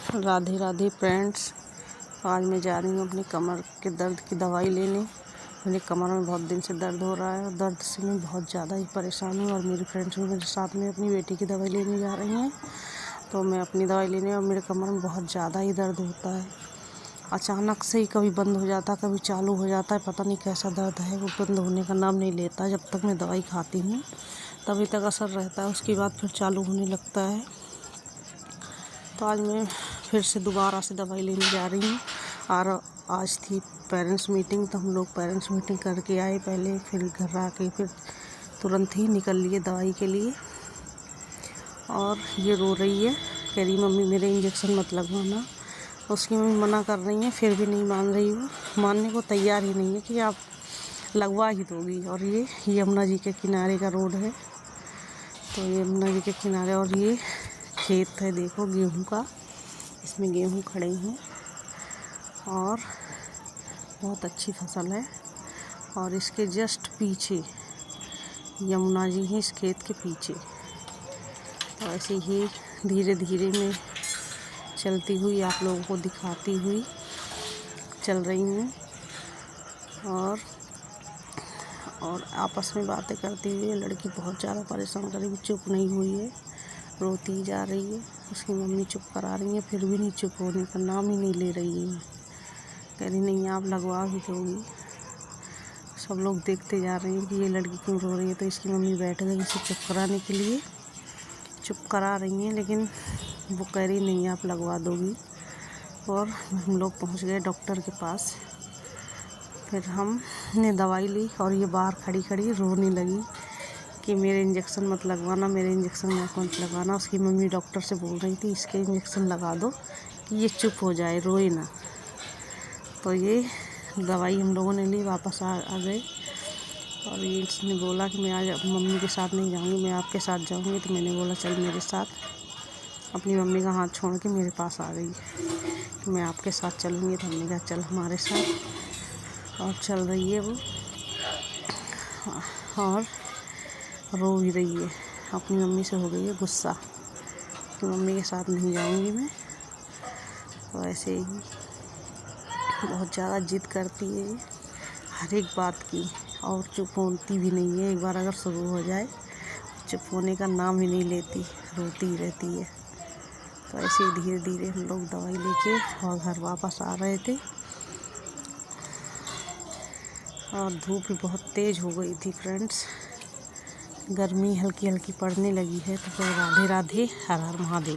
Radhe Radhe friends. आज मैं जा रही हूँ अपनी कमर के दर्द की दवाई लेने। मेरी कमर में बहुत दिन से दर्द हो रहा है और दर्द से मैं बहुत ज़्यादा ही परेशान हूँ। और मेरी फ्रेंड्स भी मेरे साथ में अपनी बेटी की दवाई लेने जा रही हैं, तो मैं अपनी दवाई लेने और मेरे कमर में बहुत ज़्यादा ही दर्द होता है। अचानक से ही कभी बंद हो जाता है, कभी चालू हो जाता है। पता नहीं कैसा दर्द है, वो बंद होने का नाम नहीं लेता। जब तक मैं दवाई खाती हूँ तभी तक असर रहता है, उसके बाद फिर चालू होने लगता है। तो आज मैं फिर से दोबारा से दवाई लेने जा रही हूँ। और आज थी पेरेंट्स मीटिंग, तो हम लोग पेरेंट्स मीटिंग करके आए पहले, फिर घर आके फिर तुरंत ही निकल लिए दवाई के लिए। और ये रो रही है, कह रही मम्मी मेरे इंजेक्शन मत लगवाना। उसकी मम्मी मना कर रही है, फिर भी नहीं मान रही, वो मानने को तैयार ही नहीं है कि आप लगवा ही दोगी। और ये यमुना जी के किनारे का रोड है, तो यमुना जी के किनारे, और ये खेत है, देखो गेहूं का, इसमें गेहूं खड़े हैं और बहुत अच्छी फसल है। और इसके जस्ट पीछे यमुना जी हैं, इस खेत के पीछे। तो ऐसे ही धीरे धीरे मैं चलती हुई आप लोगों को दिखाती हुई चल रही हूँ। और आपस में बातें करती हुई लड़की बहुत ज़्यादा परेशान कर रही है, चुप नहीं हुई है, रोती जा रही है। उसकी मम्मी चुप करा रही है, फिर भी नहीं चुप होने का नाम ही नहीं ले रही है। कह रही नहीं आप लगवा भी दोगी। सब लोग देखते जा रहे हैं कि ये लड़की क्यों रो रही है। तो इसकी मम्मी बैठ गई इसे चुप कराने के लिए, चुप करा रही हैं, लेकिन वो कह रही नहीं आप लगवा दोगी। और हम लोग पहुंच गए डॉक्टर के पास। फिर हमने दवाई ली और ये बाहर खड़ी खड़ी रोने लगी कि मेरे इंजेक्शन मत लगवाना, मेरे इंजेक्शन मत लगवाना। उसकी मम्मी डॉक्टर से बोल रही थी इसके इंजेक्शन लगा दो कि ये चुप हो जाए, रोए ना। तो ये दवाई हम लोगों ने ली, वापस आ गए। और ये इसने बोला कि मैं आज मम्मी के साथ नहीं जाऊंगी, मैं आपके साथ जाऊंगी। तो मैंने बोला चल मेरे साथ। अपनी मम्मी का हाथ छोड़ के मेरे पास आ गई कि मैं आपके साथ चलूँगी। तो हमने कहा चल हमारे साथ। और चल रही है वो, और रो भी रही है। अपनी मम्मी से हो गई है गुस्सा कि मम्मी के साथ नहीं जाऊंगी मैं। तो ऐसे ही बहुत ज़्यादा जिद करती है हर एक बात की, और चुप होती भी नहीं है। एक बार अगर शुरू हो जाए चुप होने का नाम ही नहीं लेती, रोती ही रहती है। तो ऐसे ही धीरे धीरे हम लोग दवाई लेके और घर वापस आ रहे थे। और धूप भी बहुत तेज़ हो गई थी फ्रेंड्स, गर्मी हल्की हल्की पड़ने लगी है। तो राधे राधे, हर हर महादेव।